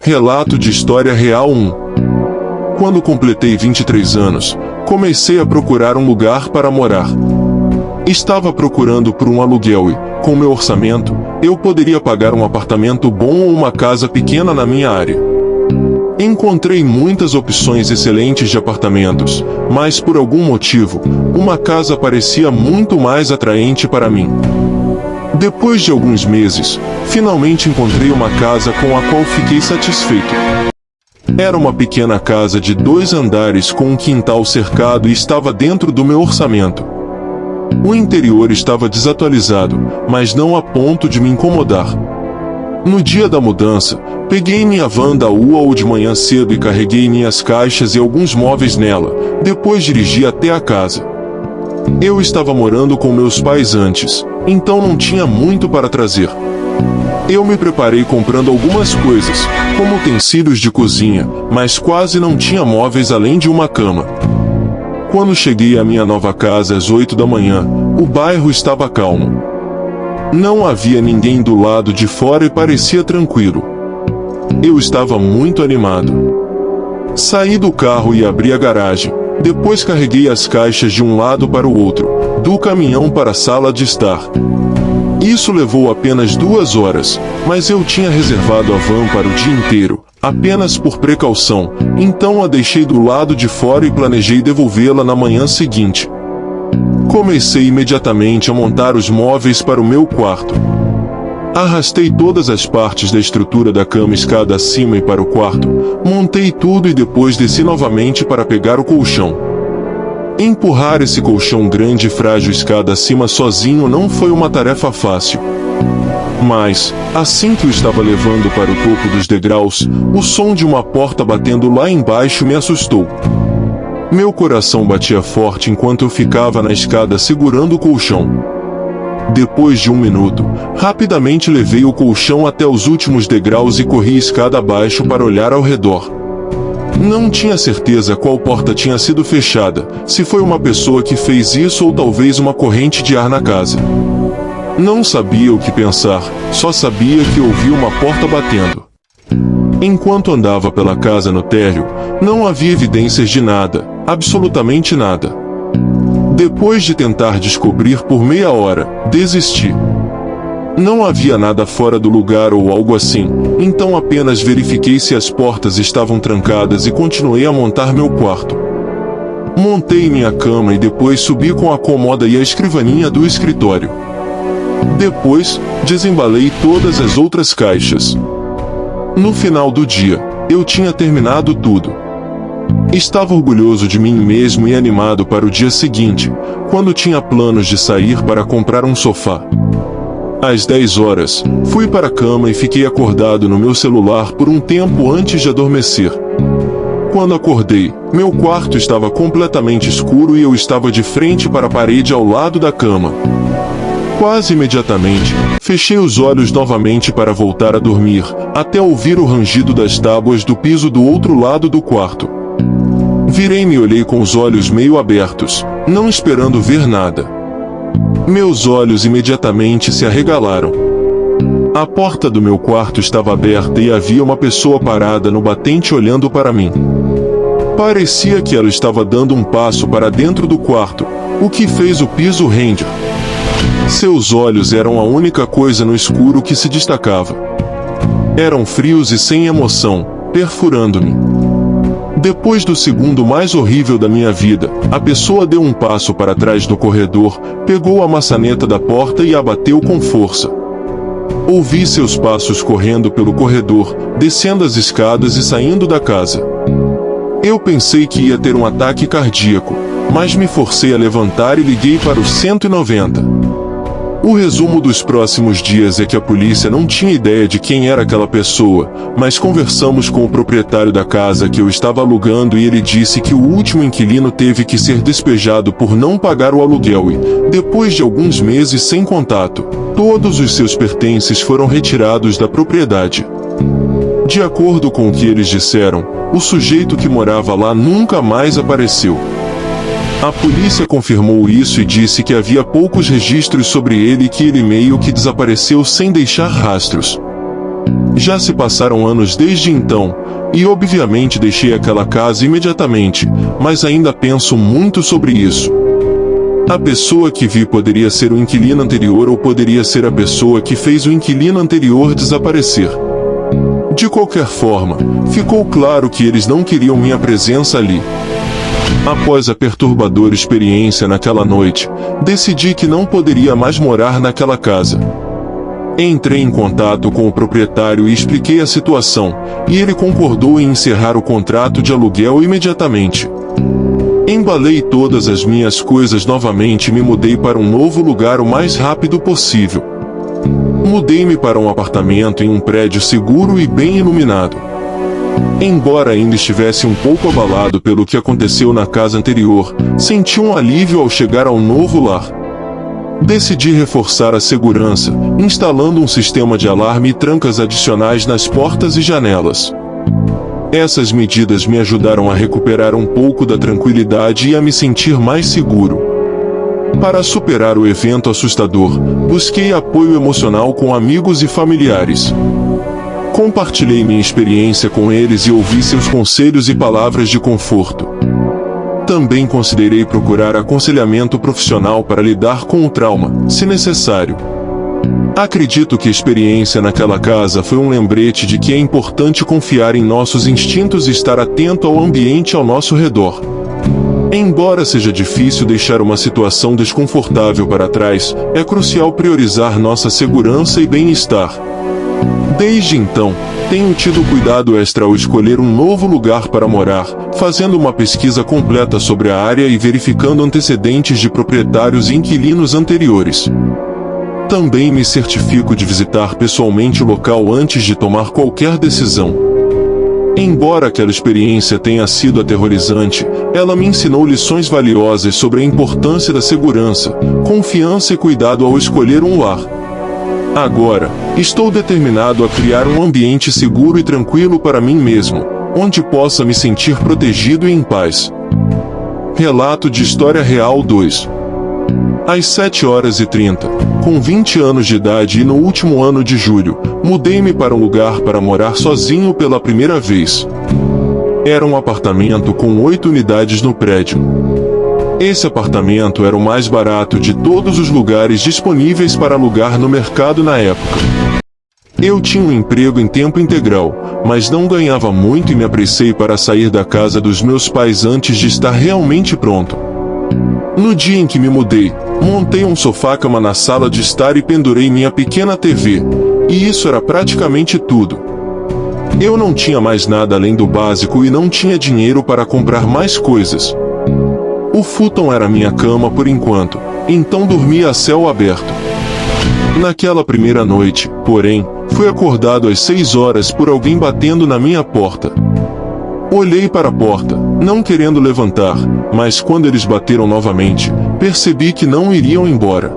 Relato de história real 1. Quando completei 23 anos, comecei a procurar um lugar para morar. Estava procurando por um aluguel e, com meu orçamento, eu poderia pagar um apartamento bom ou uma casa pequena na minha área. Encontrei muitas opções excelentes de apartamentos, mas por algum motivo, uma casa parecia muito mais atraente para mim. Depois de alguns meses, finalmente encontrei uma casa com a qual fiquei satisfeito. Era uma pequena casa de 2 andares com um quintal cercado e estava dentro do meu orçamento. O interior estava desatualizado, mas não a ponto de me incomodar. No dia da mudança, peguei minha van da UOL de manhã cedo e carreguei minhas caixas e alguns móveis nela, depois dirigi até a casa. Eu estava morando com meus pais antes, então não tinha muito para trazer. Eu me preparei comprando algumas coisas, como utensílios de cozinha, mas quase não tinha móveis além de uma cama. Quando cheguei à minha nova casa às 8 da manhã, o bairro estava calmo. Não havia ninguém do lado de fora e parecia tranquilo. Eu estava muito animado. Saí do carro e abri a garagem, depois carreguei as caixas de um lado para o outro, do caminhão para a sala de estar. Isso levou apenas 2 horas, mas eu tinha reservado a van para o dia inteiro, apenas por precaução, então a deixei do lado de fora e planejei devolvê-la na manhã seguinte. Comecei imediatamente a montar os móveis para o meu quarto. Arrastei todas as partes da estrutura da cama escada acima e para o quarto, montei tudo e depois desci novamente para pegar o colchão. Empurrar esse colchão grande e frágil escada acima sozinho não foi uma tarefa fácil. Mas, assim que eu estava levando para o topo dos degraus, o som de uma porta batendo lá embaixo me assustou. Meu coração batia forte enquanto eu ficava na escada segurando o colchão. Depois de 1 minuto, rapidamente levei o colchão até os últimos degraus e corri escada abaixo para olhar ao redor. Não tinha certeza qual porta tinha sido fechada, se foi uma pessoa que fez isso ou talvez uma corrente de ar na casa. Não sabia o que pensar, só sabia que ouvi uma porta batendo. Enquanto andava pela casa no térreo, não havia evidências de nada, absolutamente nada. Depois de tentar descobrir por meia hora, desisti. Não havia nada fora do lugar ou algo assim, então apenas verifiquei se as portas estavam trancadas e continuei a montar meu quarto. Montei minha cama e depois subi com a cômoda e a escrivaninha do escritório. Depois, desembalei todas as outras caixas. No final do dia, eu tinha terminado tudo. Estava orgulhoso de mim mesmo e animado para o dia seguinte, quando tinha planos de sair para comprar um sofá. Às 10 horas, fui para a cama e fiquei acordado no meu celular por um tempo antes de adormecer. Quando acordei, meu quarto estava completamente escuro e eu estava de frente para a parede ao lado da cama. Quase imediatamente, fechei os olhos novamente para voltar a dormir, até ouvir o rangido das tábuas do piso do outro lado do quarto. Virei-me e olhei com os olhos meio abertos, não esperando ver nada. Meus olhos imediatamente se arregalaram. A porta do meu quarto estava aberta e havia uma pessoa parada no batente olhando para mim. Parecia que ela estava dando um passo para dentro do quarto, o que fez o piso render. Seus olhos eram a única coisa no escuro que se destacava. Eram frios e sem emoção, perfurando-me. Depois do segundo mais horrível da minha vida, a pessoa deu um passo para trás no corredor, pegou a maçaneta da porta e a bateu com força. Ouvi seus passos correndo pelo corredor, descendo as escadas e saindo da casa. Eu pensei que ia ter um ataque cardíaco, mas me forcei a levantar e liguei para o 190. O resumo dos próximos dias é que a polícia não tinha ideia de quem era aquela pessoa, mas conversamos com o proprietário da casa que eu estava alugando e ele disse que o último inquilino teve que ser despejado por não pagar o aluguel e, depois de alguns meses sem contato, todos os seus pertences foram retirados da propriedade. De acordo com o que eles disseram, o sujeito que morava lá nunca mais apareceu. A polícia confirmou isso e disse que havia poucos registros sobre ele e que ele meio que desapareceu sem deixar rastros. Já se passaram anos desde então, e obviamente deixei aquela casa imediatamente, mas ainda penso muito sobre isso. A pessoa que vi poderia ser o inquilino anterior ou poderia ser a pessoa que fez o inquilino anterior desaparecer. De qualquer forma, ficou claro que eles não queriam minha presença ali. Após a perturbadora experiência naquela noite, decidi que não poderia mais morar naquela casa. Entrei em contato com o proprietário e expliquei a situação, e ele concordou em encerrar o contrato de aluguel imediatamente. Embalei todas as minhas coisas novamente e me mudei para um novo lugar o mais rápido possível. Mudei-me para um apartamento em um prédio seguro e bem iluminado. Embora ainda estivesse um pouco abalado pelo que aconteceu na casa anterior, senti um alívio ao chegar ao novo lar. Decidi reforçar a segurança, instalando um sistema de alarme e trancas adicionais nas portas e janelas. Essas medidas me ajudaram a recuperar um pouco da tranquilidade e a me sentir mais seguro. Para superar o evento assustador, busquei apoio emocional com amigos e familiares. Compartilhei minha experiência com eles e ouvi seus conselhos e palavras de conforto. Também considerei procurar aconselhamento profissional para lidar com o trauma, se necessário. Acredito que a experiência naquela casa foi um lembrete de que é importante confiar em nossos instintos e estar atento ao ambiente ao nosso redor. Embora seja difícil deixar uma situação desconfortável para trás, é crucial priorizar nossa segurança e bem-estar. Desde então, tenho tido cuidado extra ao escolher um novo lugar para morar, fazendo uma pesquisa completa sobre a área e verificando antecedentes de proprietários e inquilinos anteriores. Também me certifico de visitar pessoalmente o local antes de tomar qualquer decisão. Embora aquela experiência tenha sido aterrorizante, ela me ensinou lições valiosas sobre a importância da segurança, confiança e cuidado ao escolher um lar. Agora, estou determinado a criar um ambiente seguro e tranquilo para mim mesmo, onde possa me sentir protegido e em paz. Relato de História Real 2. Às 7h30, com 20 anos de idade e no último ano de julho, mudei-me para um lugar para morar sozinho pela primeira vez. Era um apartamento com 8 unidades no prédio. Esse apartamento era o mais barato de todos os lugares disponíveis para alugar no mercado na época. Eu tinha um emprego em tempo integral, mas não ganhava muito e me apressei para sair da casa dos meus pais antes de estar realmente pronto. No dia em que me mudei, montei um sofá-cama na sala de estar e pendurei minha pequena TV, e isso era praticamente tudo. Eu não tinha mais nada além do básico e não tinha dinheiro para comprar mais coisas. O futon era minha cama por enquanto, então dormia a céu aberto. Naquela primeira noite, porém, fui acordado às 6h por alguém batendo na minha porta. Olhei para a porta, não querendo levantar, mas quando eles bateram novamente, percebi que não iriam embora.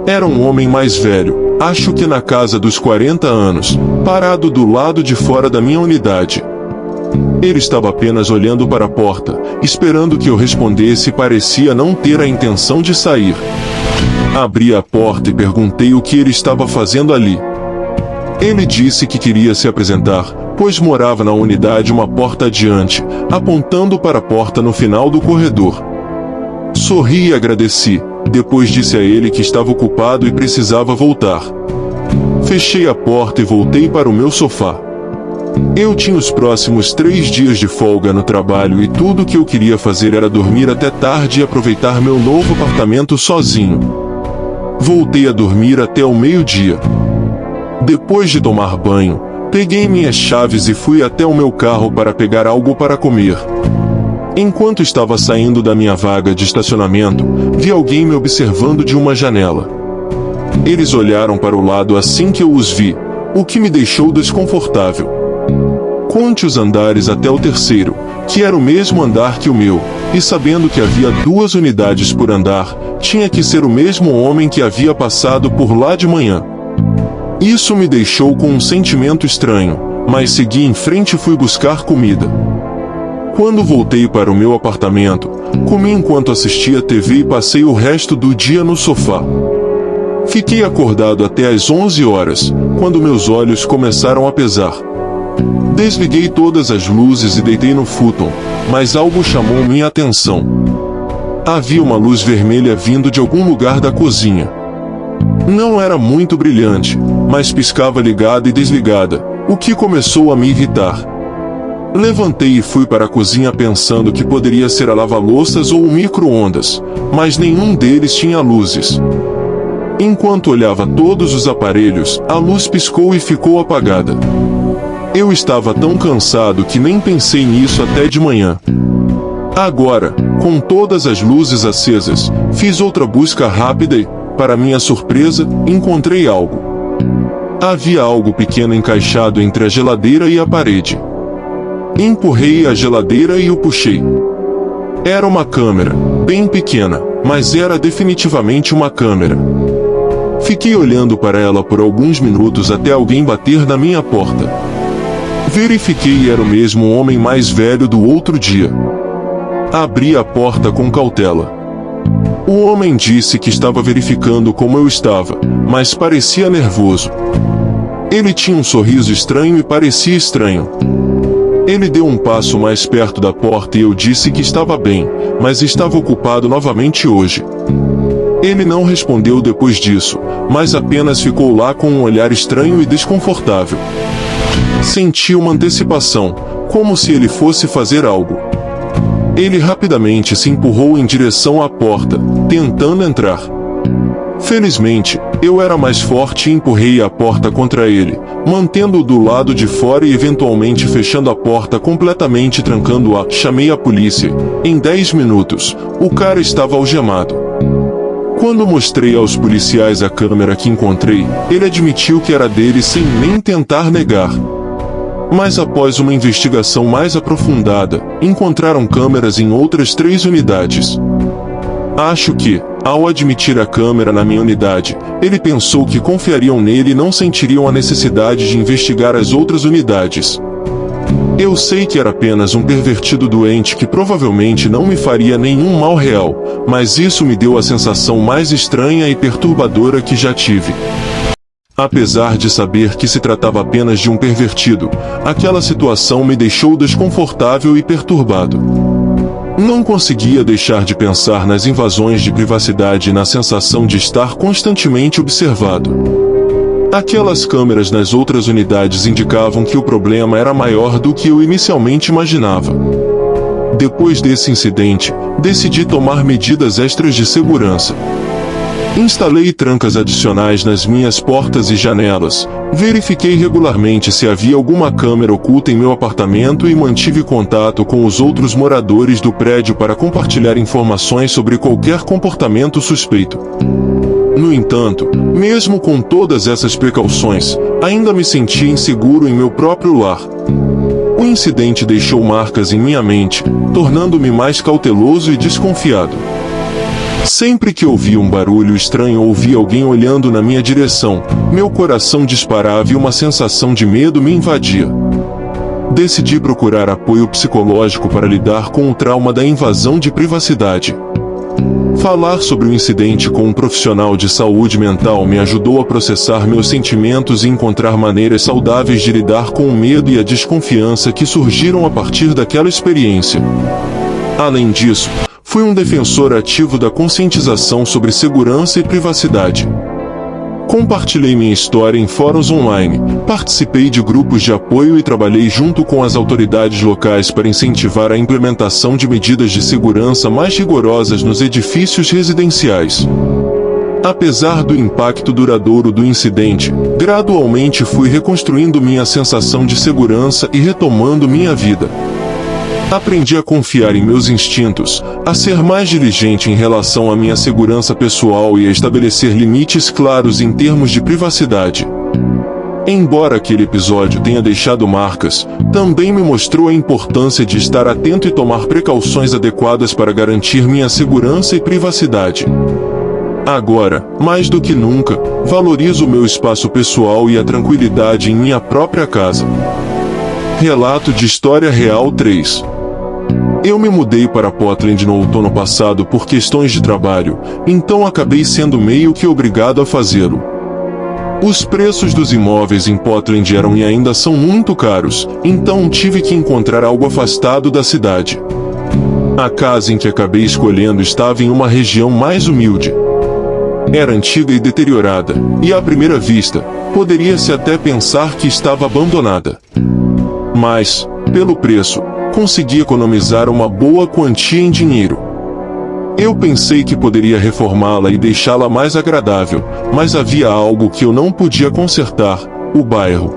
Era um homem mais velho, acho que na casa dos 40 anos, parado do lado de fora da minha unidade. Ele estava apenas olhando para a porta, esperando que eu respondesse e parecia não ter a intenção de sair. Abri a porta e perguntei o que ele estava fazendo ali. Ele disse que queria se apresentar, pois morava na unidade uma porta adiante, apontando para a porta no final do corredor. Sorri e agradeci, depois disse a ele que estava ocupado e precisava voltar. Fechei a porta e voltei para o meu sofá. Eu tinha os próximos 3 dias de folga no trabalho e tudo o que eu queria fazer era dormir até tarde e aproveitar meu novo apartamento sozinho. Voltei a dormir até o meio-dia. Depois de tomar banho, peguei minhas chaves e fui até o meu carro para pegar algo para comer. Enquanto estava saindo da minha vaga de estacionamento, vi alguém me observando de uma janela. Eles olharam para o lado assim que eu os vi, o que me deixou desconfortável. Conte os andares até o terceiro, que era o mesmo andar que o meu, e sabendo que havia 2 unidades por andar, tinha que ser o mesmo homem que havia passado por lá de manhã. Isso me deixou com um sentimento estranho, mas segui em frente e fui buscar comida. Quando voltei para o meu apartamento, comi enquanto assistia TV e passei o resto do dia no sofá. Fiquei acordado até às 11h, quando meus olhos começaram a pesar. Desliguei todas as luzes e deitei no futon, mas algo chamou minha atenção. Havia uma luz vermelha vindo de algum lugar da cozinha. Não era muito brilhante, mas piscava ligada e desligada, o que começou a me irritar. Levantei e fui para a cozinha pensando que poderia ser a lava-louças ou o micro-ondas, mas nenhum deles tinha luzes. Enquanto olhava todos os aparelhos, a luz piscou e ficou apagada. Eu estava tão cansado que nem pensei nisso até de manhã. Agora, com todas as luzes acesas, fiz outra busca rápida e, para minha surpresa, encontrei algo. Havia algo pequeno encaixado entre a geladeira e a parede. Empurrei a geladeira e o puxei. Era uma câmera, bem pequena, mas era definitivamente uma câmera. Fiquei olhando para ela por alguns minutos até alguém bater na minha porta. Verifiquei e era o mesmo homem mais velho do outro dia. Abri a porta com cautela. O homem disse que estava verificando como eu estava, mas parecia nervoso. Ele tinha um sorriso estranho e parecia estranho. Ele deu um passo mais perto da porta e eu disse que estava bem, mas estava ocupado novamente hoje. Ele não respondeu depois disso, mas apenas ficou lá com um olhar estranho e desconfortável. Senti uma antecipação, como se ele fosse fazer algo. Ele rapidamente se empurrou em direção à porta, tentando entrar. Felizmente, eu era mais forte e empurrei a porta contra ele, mantendo-o do lado de fora e eventualmente fechando a porta completamente, trancando-a. Chamei a polícia. Em 10 minutos, o cara estava algemado. Quando mostrei aos policiais a câmera que encontrei, ele admitiu que era dele sem nem tentar negar. Mas após uma investigação mais aprofundada, encontraram câmeras em outras 3 unidades. Acho que, ao admitir a câmera na minha unidade, ele pensou que confiariam nele e não sentiriam a necessidade de investigar as outras unidades. Eu sei que era apenas um pervertido doente que provavelmente não me faria nenhum mal real, mas isso me deu a sensação mais estranha e perturbadora que já tive. Apesar de saber que se tratava apenas de um pervertido, aquela situação me deixou desconfortável e perturbado. Não conseguia deixar de pensar nas invasões de privacidade e na sensação de estar constantemente observado. Aquelas câmeras nas outras unidades indicavam que o problema era maior do que eu inicialmente imaginava. Depois desse incidente, decidi tomar medidas extras de segurança. Instalei trancas adicionais nas minhas portas e janelas, verifiquei regularmente se havia alguma câmera oculta em meu apartamento e mantive contato com os outros moradores do prédio para compartilhar informações sobre qualquer comportamento suspeito. No entanto, mesmo com todas essas precauções, ainda me sentia inseguro em meu próprio lar. O incidente deixou marcas em minha mente, tornando-me mais cauteloso e desconfiado. Sempre que ouvia um barulho estranho ou via alguém olhando na minha direção, meu coração disparava e uma sensação de medo me invadia. Decidi procurar apoio psicológico para lidar com o trauma da invasão de privacidade. Falar sobre o incidente com um profissional de saúde mental me ajudou a processar meus sentimentos e encontrar maneiras saudáveis de lidar com o medo e a desconfiança que surgiram a partir daquela experiência. Além disso, fui um defensor ativo da conscientização sobre segurança e privacidade. Compartilhei minha história em fóruns online, participei de grupos de apoio e trabalhei junto com as autoridades locais para incentivar a implementação de medidas de segurança mais rigorosas nos edifícios residenciais. Apesar do impacto duradouro do incidente, gradualmente fui reconstruindo minha sensação de segurança e retomando minha vida. Aprendi a confiar em meus instintos, a ser mais diligente em relação à minha segurança pessoal e a estabelecer limites claros em termos de privacidade. Embora aquele episódio tenha deixado marcas, também me mostrou a importância de estar atento e tomar precauções adequadas para garantir minha segurança e privacidade. Agora, mais do que nunca, valorizo o meu espaço pessoal e a tranquilidade em minha própria casa. Relato de história real 3. Eu me mudei para Portland no outono passado por questões de trabalho, então acabei sendo meio que obrigado a fazê-lo. Os preços dos imóveis em Portland eram e ainda são muito caros, então tive que encontrar algo afastado da cidade. A casa em que acabei escolhendo estava em uma região mais humilde. Era antiga e deteriorada, e à primeira vista, poderia-se até pensar que estava abandonada. Mas, pelo preço, consegui economizar uma boa quantia em dinheiro. Eu pensei que poderia reformá-la e deixá-la mais agradável, mas havia algo que eu não podia consertar: o bairro.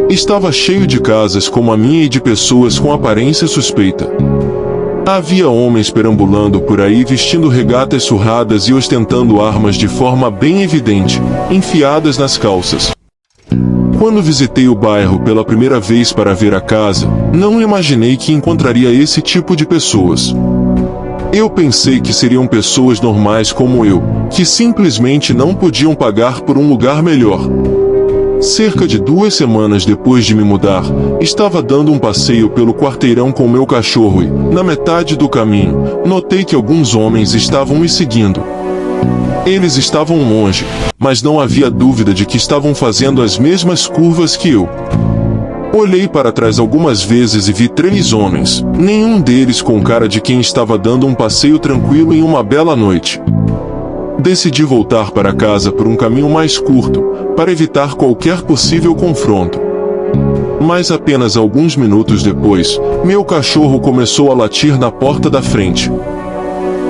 Estava cheio de casas como a minha e de pessoas com aparência suspeita. Havia homens perambulando por aí vestindo regatas surradas e ostentando armas de forma bem evidente, enfiadas nas calças. Quando visitei o bairro pela primeira vez para ver a casa, não imaginei que encontraria esse tipo de pessoas. Eu pensei que seriam pessoas normais como eu, que simplesmente não podiam pagar por um lugar melhor. Cerca de 2 semanas depois de me mudar, estava dando um passeio pelo quarteirão com meu cachorro e, na metade do caminho, notei que alguns homens estavam me seguindo. Eles estavam longe, mas não havia dúvida de que estavam fazendo as mesmas curvas que eu. Olhei para trás algumas vezes e vi 3 homens, nenhum deles com cara de quem estava dando um passeio tranquilo em uma bela noite. Decidi voltar para casa por um caminho mais curto, para evitar qualquer possível confronto. Mas apenas alguns minutos depois, meu cachorro começou a latir na porta da frente.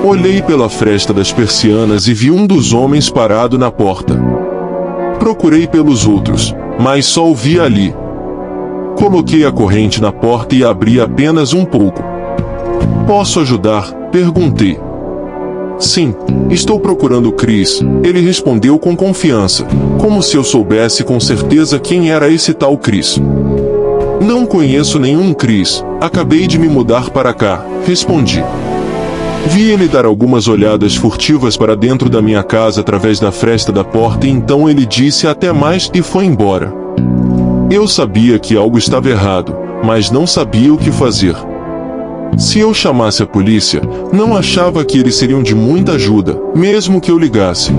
Olhei pela fresta das persianas e vi um dos homens parado na porta. Procurei pelos outros, mas só o vi ali. Coloquei a corrente na porta e abri apenas um pouco. "Posso ajudar?", perguntei. "Sim, estou procurando Chris", ele respondeu com confiança, como se eu soubesse com certeza quem era esse tal Chris. "Não conheço nenhum Chris, acabei de me mudar para cá", respondi. Vi ele dar algumas olhadas furtivas para dentro da minha casa através da fresta da porta e então ele disse até mais e foi embora. Eu sabia que algo estava errado, mas não sabia o que fazer. Se eu chamasse a polícia, não achava que eles seriam de muita ajuda, mesmo que eu ligasse.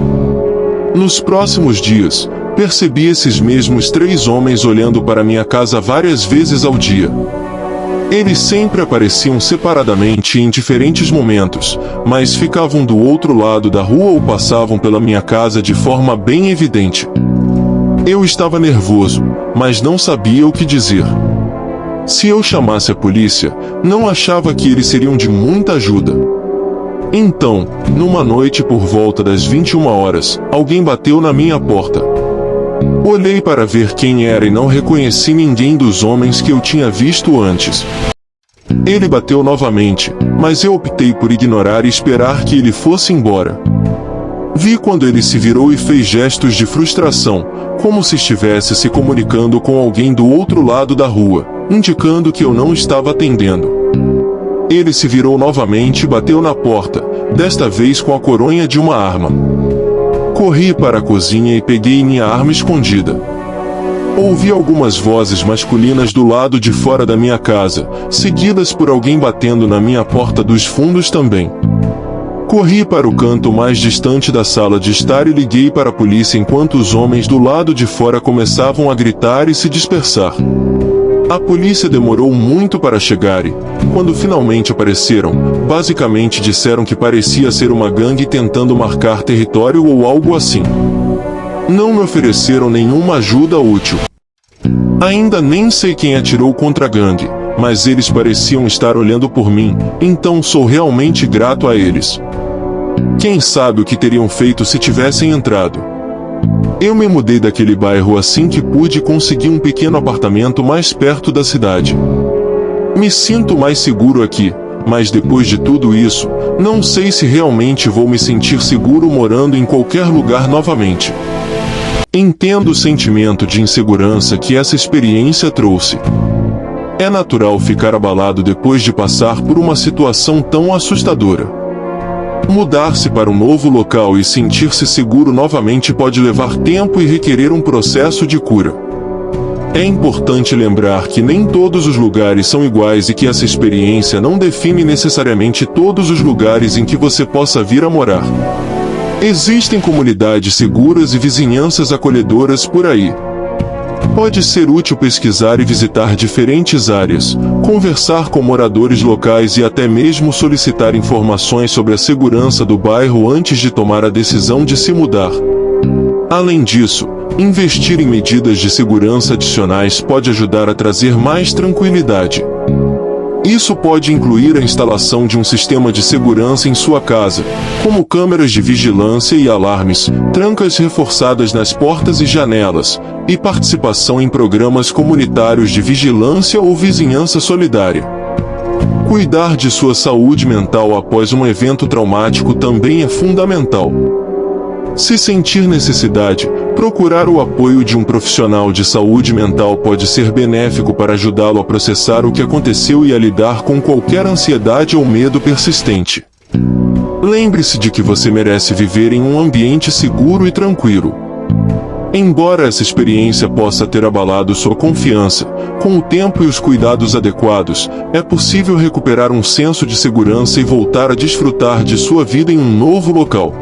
Nos próximos dias, percebi esses mesmos 3 homens olhando para minha casa várias vezes ao dia. Eles sempre apareciam separadamente em diferentes momentos, mas ficavam do outro lado da rua ou passavam pela minha casa de forma bem evidente. Eu estava nervoso, mas não sabia o que dizer. Se eu chamasse a polícia, não achava que eles seriam de muita ajuda. Então, numa noite por volta das 21 horas, alguém bateu na minha porta. Olhei para ver quem era e não reconheci ninguém dos homens que eu tinha visto antes. Ele bateu novamente, mas eu optei por ignorar e esperar que ele fosse embora. Vi quando ele se virou e fez gestos de frustração, como se estivesse se comunicando com alguém do outro lado da rua, indicando que eu não estava atendendo. Ele se virou novamente e bateu na porta, desta vez com a coronha de uma arma. Corri para a cozinha e peguei minha arma escondida. Ouvi algumas vozes masculinas do lado de fora da minha casa, seguidas por alguém batendo na minha porta dos fundos também. Corri para o canto mais distante da sala de estar e liguei para a polícia enquanto os homens do lado de fora começavam a gritar e se dispersar. A polícia demorou muito para chegar e, quando finalmente apareceram, basicamente disseram que parecia ser uma gangue tentando marcar território ou algo assim. Não me ofereceram nenhuma ajuda útil. Ainda nem sei quem atirou contra a gangue, mas eles pareciam estar olhando por mim, então sou realmente grato a eles. Quem sabe o que teriam feito se tivessem entrado. Eu me mudei daquele bairro assim que pude e consegui um pequeno apartamento mais perto da cidade. Me sinto mais seguro aqui, mas depois de tudo isso, não sei se realmente vou me sentir seguro morando em qualquer lugar novamente. Entendo o sentimento de insegurança que essa experiência trouxe. É natural ficar abalado depois de passar por uma situação tão assustadora. Mudar-se para um novo local e sentir-se seguro novamente pode levar tempo e requerer um processo de cura. É importante lembrar que nem todos os lugares são iguais e que essa experiência não define necessariamente todos os lugares em que você possa vir a morar. Existem comunidades seguras e vizinhanças acolhedoras por aí. Pode ser útil pesquisar e visitar diferentes áreas, conversar com moradores locais e até mesmo solicitar informações sobre a segurança do bairro antes de tomar a decisão de se mudar. Além disso, investir em medidas de segurança adicionais pode ajudar a trazer mais tranquilidade. Isso pode incluir a instalação de um sistema de segurança em sua casa, como câmeras de vigilância e alarmes, trancas reforçadas nas portas e janelas, e participação em programas comunitários de vigilância ou vizinhança solidária. Cuidar de sua saúde mental após um evento traumático também é fundamental. Se sentir necessidade, procurar o apoio de um profissional de saúde mental pode ser benéfico para ajudá-lo a processar o que aconteceu e a lidar com qualquer ansiedade ou medo persistente. Lembre-se de que você merece viver em um ambiente seguro e tranquilo. Embora essa experiência possa ter abalado sua confiança, com o tempo e os cuidados adequados, é possível recuperar um senso de segurança e voltar a desfrutar de sua vida em um novo local.